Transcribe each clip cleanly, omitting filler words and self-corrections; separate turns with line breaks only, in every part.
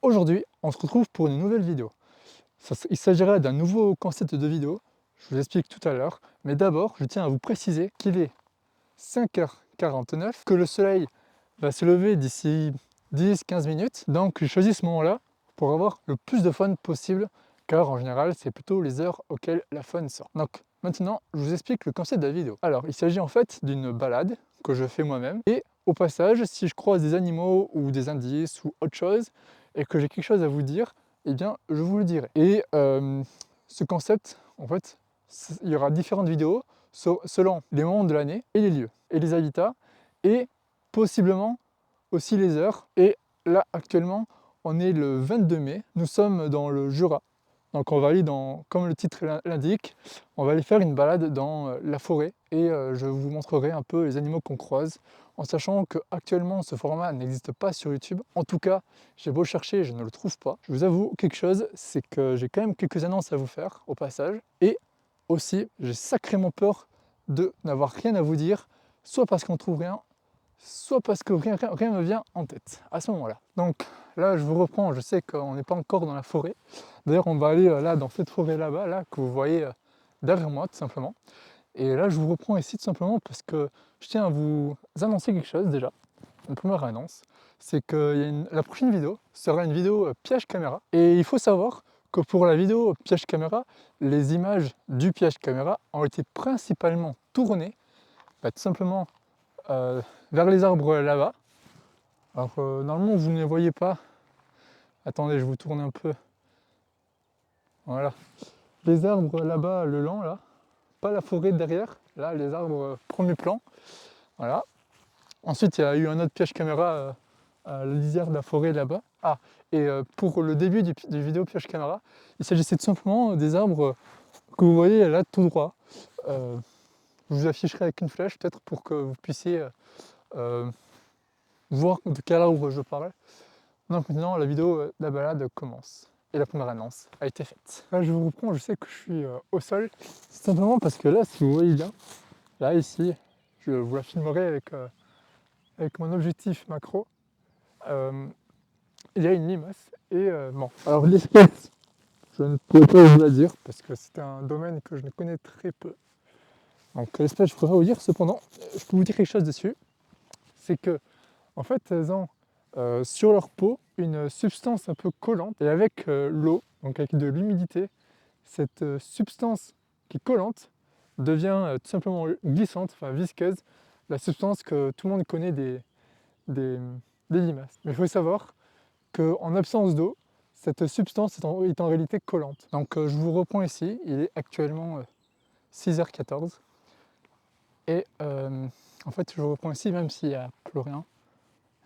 Aujourd'hui, on se retrouve pour une nouvelle vidéo. Il s'agira d'un nouveau concept de vidéo, je vous explique tout à l'heure, mais d'abord, je tiens à vous préciser qu'il est 5h49, que le soleil va se lever d'ici 10-15 minutes, donc j'ai choisi ce moment-là pour avoir le plus de fun possible, car en général, c'est plutôt les heures auxquelles la fun sort. Donc maintenant, je vous explique le concept de la vidéo. Alors, il s'agit en fait d'une balade que je fais moi-même, et au passage, si je croise des animaux ou des indices ou autre chose, et que j'ai quelque chose à vous dire, eh bien, je vous le dirai. Et ce concept, en fait, il y aura différentes vidéos selon les moments de l'année et les lieux, et les habitats, et possiblement aussi les heures. Et là, actuellement, on est le 22 mai, nous sommes dans le Jura. Donc on va aller dans, comme le titre l'indique, on va aller faire une balade dans la forêt et je vous montrerai un peu les animaux qu'on croise, en sachant qu'actuellement ce format n'existe pas sur YouTube. En tout cas, j'ai beau chercher, je ne le trouve pas. Je vous avoue quelque chose, c'est que j'ai quand même quelques annonces à vous faire au passage. Et aussi, j'ai sacrément peur de n'avoir rien à vous dire, soit parce qu'on ne trouve rien, soit parce que rien me vient en tête à ce moment-là. Donc là, je vous reprends, je sais qu'on n'est pas encore dans la forêt. D'ailleurs, on va aller là, dans cette forêt là-bas, là, que vous voyez derrière moi, tout simplement. Et là, je vous reprends ici, tout simplement, parce que je tiens à vous annoncer quelque chose déjà. Une première annonce, c'est que la prochaine vidéo sera une vidéo piège caméra. Et il faut savoir que pour la vidéo piège caméra, les images du piège caméra ont été principalement tournées, tout simplement vers les arbres là-bas. Alors normalement vous ne les voyez pas. Attendez, je vous tourne un peu. Voilà. Les arbres là-bas, le long là. Pas la forêt derrière. Là, les arbres premier plan. Voilà. Ensuite, il y a eu un autre piège caméra à la lisière de la forêt là-bas. Ah, et pour le début du vidéo piège caméra, il s'agissait tout simplement des arbres que vous voyez là tout droit. Je vous afficherai avec une flèche peut-être pour que vous puissiez voir de quel arbre je parle. Donc maintenant, la vidéo de la balade commence. Et la première annonce a été faite. Là, je vous reprends, je sais que je suis au sol. C'est simplement parce que là, si vous voyez bien, là, ici, je vous la filmerai avec mon objectif macro. Il y a une limace et bon. Alors l'espèce, je ne pourrais pas vous la dire parce que c'est un domaine que je ne connais très peu. Donc l'espèce, je pourrais vous dire, cependant, je peux vous dire quelque chose dessus. C'est que, en fait, elles ont sur leur peau une substance un peu collante et avec l'eau, donc avec de l'humidité, cette substance qui est collante devient tout simplement glissante, enfin visqueuse, la substance que tout le monde connaît des, des limaces. Mais il faut savoir qu'en absence d'eau, cette substance est en réalité collante. Donc je vous reprends ici, il est actuellement 6h14 et en fait je vous reprends ici même s'il n'y a plus rien.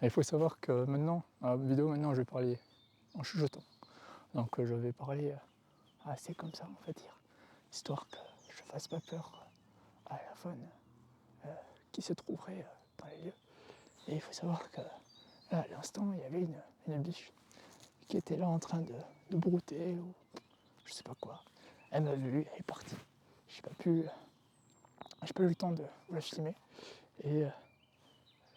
Et il faut savoir que maintenant, dans la vidéo, maintenant je vais parler en chuchotant. Donc je vais parler assez comme ça, on va dire, histoire que je ne fasse pas peur à la faune qui se trouverait dans les lieux. Et il faut savoir que là, à l'instant, il y avait une biche qui était là en train de brouter ou je sais pas quoi. Elle m'a vu, elle est partie. J'ai pas eu le temps de vous la filmer. Et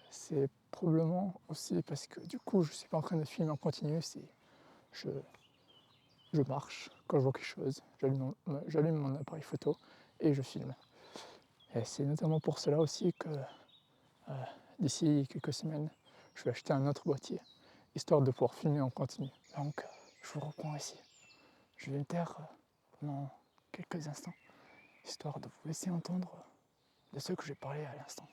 c'est probablement aussi parce que du coup, je suis pas en train de filmer en continu, je, je marche quand je vois quelque chose, j'allume mon appareil photo et je filme. Et c'est notamment pour cela aussi que d'ici quelques semaines, je vais acheter un autre boîtier, histoire de pouvoir filmer en continu. Donc je vous reprends ici. Je vais me taire pendant quelques instants, histoire de vous laisser entendre de ce que j'ai parlé à l'instant.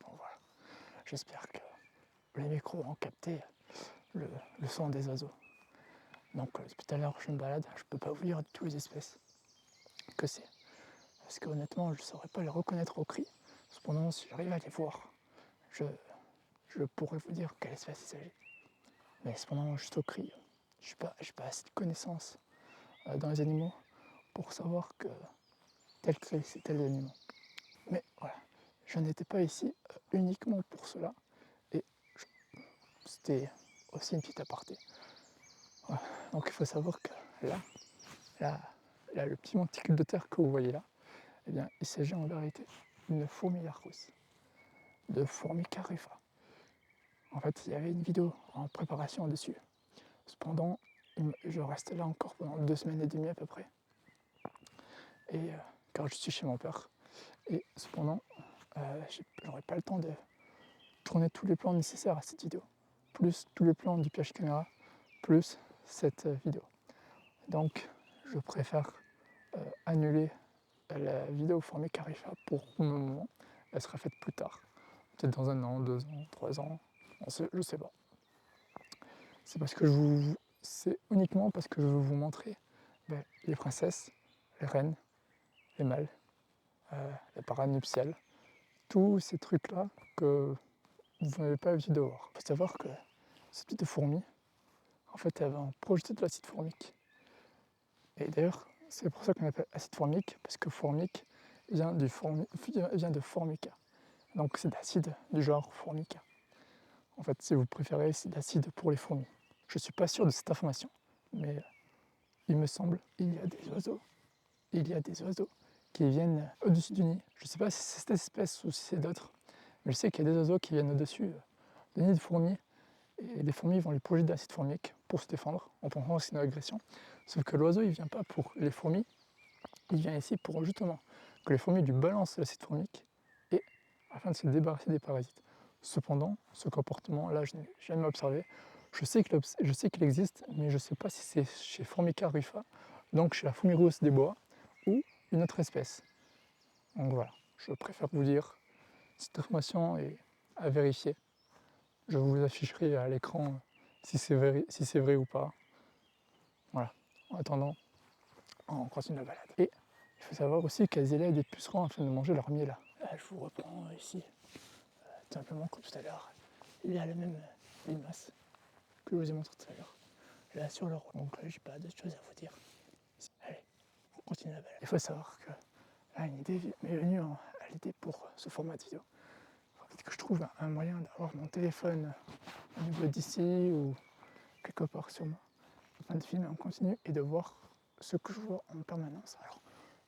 Bon voilà, j'espère que les micros ont capté le son des oiseaux. Donc depuis tout à l'heure je me balade, je peux pas vous dire de toutes les espèces que c'est. Parce que honnêtement je ne saurais pas les reconnaître au cri. Cependant si j'arrive à les voir, je pourrais vous dire quelle espèce il s'agit. Mais cependant juste au cri, je n'ai pas assez de connaissances dans les animaux pour savoir que tel cri c'est tel animal. Mais voilà, je n'étais pas ici uniquement pour cela. c'était aussi une petite aparté. Ouais. Donc il faut savoir que là, le petit monticule de terre que vous voyez là, eh bien, il s'agit en vérité d'une fourmilière rousse, de Formica rufa. En fait, il y avait une vidéo en préparation dessus. Cependant, je reste là encore pendant 2 semaines et demie à peu près. Et car je suis chez mon père. Et cependant, j'aurais pas le temps de tourner tous les plans nécessaires à cette vidéo, plus tous les plans du piège caméra, plus cette vidéo. Donc, je préfère annuler la vidéo Formica rufa pour le moment. Elle sera faite plus tard, peut-être dans 1 an, 2 ans, 3 ans, je sais pas. C'est uniquement parce que je veux vous montrer les princesses, les reines, les mâles, les parades nuptiales, tous ces trucs-là que vous n'avez pas l'habitude de voir. Il faut savoir que cette petite fourmi, en fait, elle va en projeter de l'acide formique. Et d'ailleurs, c'est pour ça qu'on appelle acide formique, parce que formique vient de formica. Donc c'est d'acide du genre formica. En fait, si vous préférez, c'est d'acide pour les fourmis. Je ne suis pas sûr de cette information, mais il me semble qu'il y a des oiseaux qui viennent au-dessus du nid. Je ne sais pas si c'est cette espèce ou si c'est d'autres, mais je sais qu'il y a des oiseaux qui viennent au-dessus des nids de fourmis, et les fourmis vont les projeter de l'acide formique pour se défendre en pensant que c'est une agression. Sauf que l'oiseau, il ne vient pas pour les fourmis, il vient ici pour justement que les fourmis lui balancent l'acide formique et afin de se débarrasser des parasites. Cependant, ce comportement-là, je n'ai jamais observé. Je sais qu'il existe, mais je ne sais pas si c'est chez Formica rufa, donc chez la fourmi rousse des bois, ou une autre espèce. Donc voilà, je préfère vous dire, cette information est à vérifier. Je vous afficherai à l'écran si c'est vrai ou pas. Voilà, en attendant, on continue la balade. Et il faut savoir aussi qu'elles élèvent des pucerons afin de manger leur miel. Là, je vous reprends ici, tout simplement comme tout à l'heure. Il y a la même limace que je vous ai montré tout à l'heure, là sur le rôle. Donc là, j'ai pas d'autre chose à vous dire. Allez, on continue la balade. Il faut savoir que là, une idée m'est venue à l'idée pour ce format de vidéo. Peut-être que je trouve un moyen d'avoir mon téléphone au niveau d'ici ou quelque part sur moi, afin de filmer en continu et de voir ce que je vois en permanence. Alors,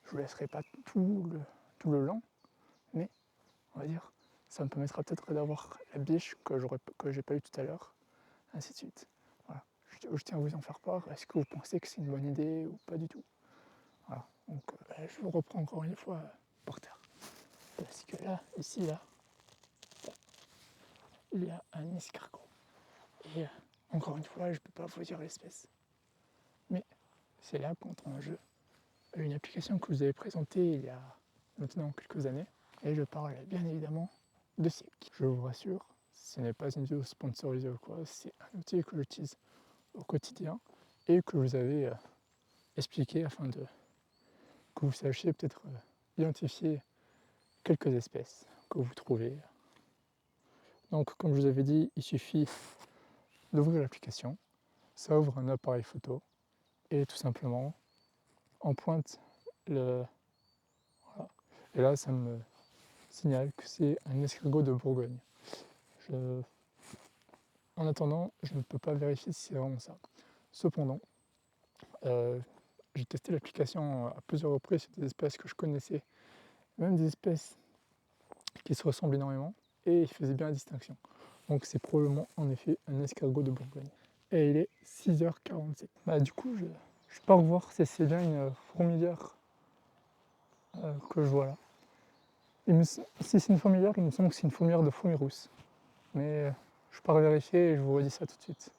je ne vous laisserai pas tout le long, mais on va dire, ça me permettra peut-être d'avoir la biche que j'ai pas eu tout à l'heure, ainsi de suite. Voilà. Je tiens à vous en faire part. Est-ce que vous pensez que c'est une bonne idée ou pas du tout? Voilà. Donc, je vous reprends encore une fois par terre. Parce que là, ici, là, il y a un escargot. Et encore une fois, je ne peux pas vous dire l'espèce. Mais c'est là qu'entre en jeu une application que je vous avais présentée il y a maintenant quelques années. Et je parle bien évidemment de Sick. Je vous rassure, ce n'est pas une vidéo sponsorisée ou quoi, c'est un outil que j'utilise au quotidien et que je vous avais expliqué afin que vous sachiez peut-être identifier quelques espèces que vous trouvez. Donc comme je vous avais dit, il suffit d'ouvrir l'application, ça ouvre un appareil photo et tout simplement on pointe voilà. Et là ça me signale que c'est un escargot de Bourgogne. En attendant, je ne peux pas vérifier si c'est vraiment ça. Cependant, j'ai testé l'application à plusieurs reprises sur des espèces que je connaissais, même des espèces qui se ressemblent énormément, et il faisait bien la distinction. Donc c'est probablement en effet un escargot de Bourgogne. Et il est 6h47. Du coup, je pars voir si c'est bien une fourmilière que je vois là. Si c'est une fourmilière, il me semble que c'est une fourmilière de fourmi rousse. Mais je pars vérifier et je vous redis ça tout de suite.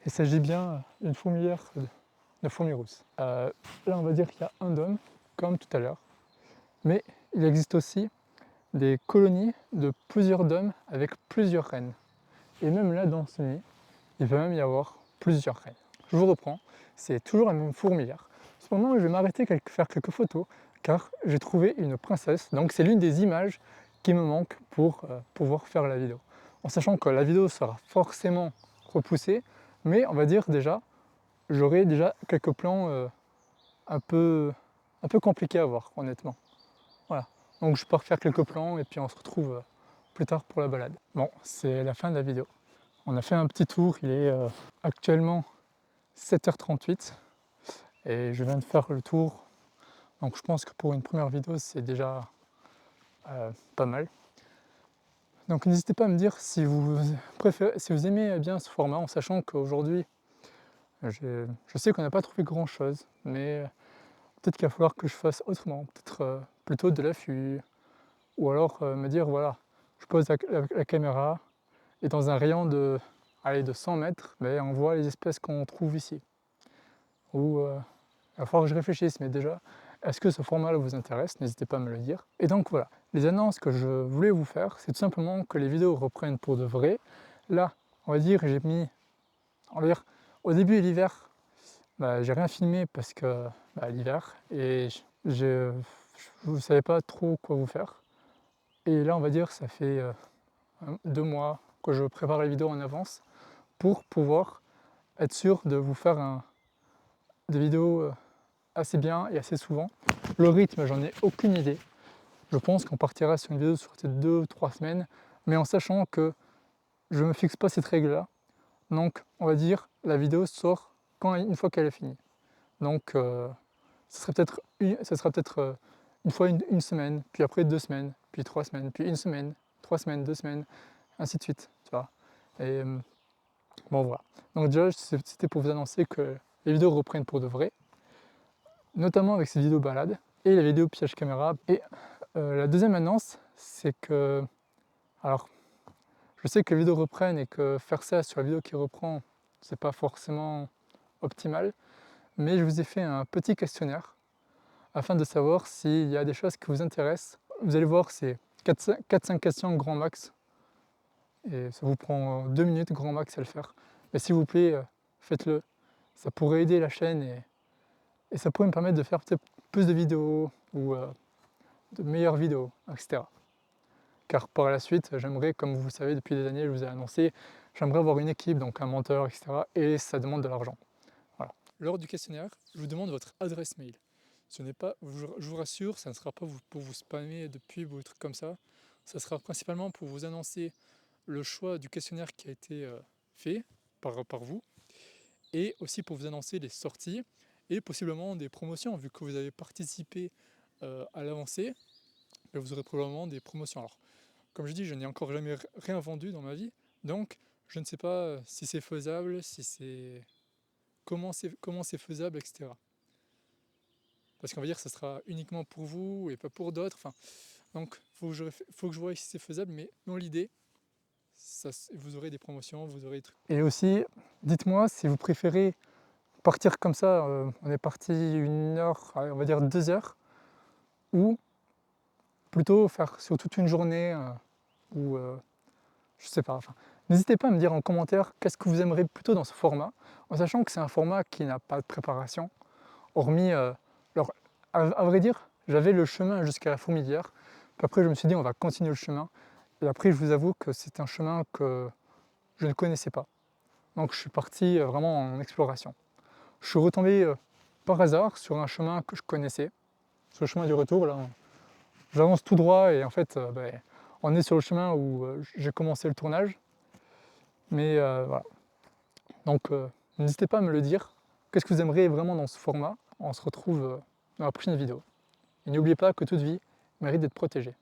Il s'agit bien d'une fourmilière de fourmis rousses. Là, on va dire qu'il y a un dôme, comme tout à l'heure, mais il existe aussi des colonies de plusieurs dômes avec plusieurs reines. Et même là, dans ce nid, il peut même y avoir plusieurs reines. Je vous reprends, c'est toujours la même fourmilière. Cependant, je vais m'arrêter faire quelques photos, car j'ai trouvé une princesse. Donc c'est l'une des images qui me manque pour pouvoir faire la vidéo. En sachant que la vidéo sera forcément repoussée, mais on va dire déjà, j'aurai déjà quelques plans un peu un peu compliqué à voir, honnêtement. Voilà. Donc je pars faire quelques plans et puis on se retrouve plus tard pour la balade. Bon, c'est la fin de la vidéo. On a fait un petit tour, il est actuellement 7h38 et je viens de faire le tour. Donc je pense que pour une première vidéo, c'est déjà pas mal. Donc n'hésitez pas à me dire si vous préférez, si vous aimez bien ce format, en sachant qu'aujourd'hui, je sais qu'on n'a pas trouvé grand chose, mais peut-être qu'il va falloir que je fasse autrement, peut-être plutôt de l'affût, ou alors me dire voilà, je pose la caméra et dans un rayon de, allez, de 100 mètres, ben, on voit les espèces qu'on trouve ici. Ou il va falloir que je réfléchisse, mais déjà, est-ce que ce format-là vous intéresse? N'hésitez pas à me le dire. Et donc voilà, les annonces que je voulais vous faire, c'est tout simplement que les vidéos reprennent pour de vrai. Là, on va dire, j'ai mis, on va dire, au début de l'hiver, bah, j'ai rien filmé parce que bah, l'hiver, et je ne savais pas trop quoi vous faire. Et là, on va dire, ça fait 2 mois que je prépare les vidéos en avance pour pouvoir être sûr de vous faire des vidéos assez bien et assez souvent. Le rythme, j'en ai aucune idée. Je pense qu'on partira sur une vidéo sur 2 ou 3 semaines, mais en sachant que je ne me fixe pas cette règle-là. Donc, on va dire, la vidéo sort une fois qu'elle est finie. Donc, ce sera peut-être une fois une semaine, puis après 2 semaines, puis 3 semaines, puis une semaine, 3 semaines, 2 semaines, ainsi de suite. Tu vois. Et bon, voilà. Donc déjà, c'était pour vous annoncer que les vidéos reprennent pour de vrai, notamment avec ces vidéos balades et la vidéo piège caméra. Et la deuxième annonce, c'est que, alors, je sais que les vidéos reprennent et que faire ça sur la vidéo qui reprend, c'est pas forcément optimal, mais je vous ai fait un petit questionnaire afin de savoir s'il y a des choses qui vous intéressent. Vous allez voir, c'est 4-5 questions grand max, et ça vous prend 2 minutes grand max à le faire. Mais s'il vous plaît, faites-le, ça pourrait aider la chaîne et ça pourrait me permettre de faire peut-être plus de vidéos ou de meilleures vidéos, etc. Car par la suite, j'aimerais, comme vous le savez depuis des années, je vous ai annoncé, j'aimerais avoir une équipe, donc un monteur, etc. Et ça demande de l'argent. Voilà. Lors du questionnaire, je vous demande votre adresse mail. Ce n'est pas, je vous rassure, ça ne sera pas pour vous spammer de pubs ou des trucs comme ça. Ça sera principalement pour vous annoncer le choix du questionnaire qui a été fait par vous, et aussi pour vous annoncer les sorties et possiblement des promotions. Vu que vous avez participé à l'avancée, vous aurez probablement des promotions. Alors, comme je dis, je n'ai encore jamais rien vendu dans ma vie, donc je ne sais pas si c'est faisable, si c'est comment c'est faisable, etc. Parce qu'on va dire que ce sera uniquement pour vous et pas pour d'autres. Enfin, donc, faut que je vois si c'est faisable, mais dans l'idée, vous aurez des promotions, vous aurez des trucs. Et aussi, dites-moi si vous préférez partir comme ça, on est parti 1 heure, on va dire 2 heures, ou plutôt faire sur toute une journée, ou je sais pas. Enfin, n'hésitez pas à me dire en commentaire qu'est-ce que vous aimeriez plutôt dans ce format, en sachant que c'est un format qui n'a pas de préparation, hormis, alors, à vrai dire, j'avais le chemin jusqu'à la Fourmilière, puis après je me suis dit on va continuer le chemin, et après je vous avoue que c'est un chemin que je ne connaissais pas. Donc je suis parti vraiment en exploration. Je suis retombé par hasard sur un chemin que je connaissais, sur le chemin du retour, là, j'avance tout droit et en fait, on est sur le chemin où j'ai commencé le tournage. Mais voilà. Donc n'hésitez pas à me le dire. Qu'est-ce que vous aimeriez vraiment dans ce format? On se retrouve dans la prochaine vidéo. Et n'oubliez pas que toute vie mérite d'être protégée.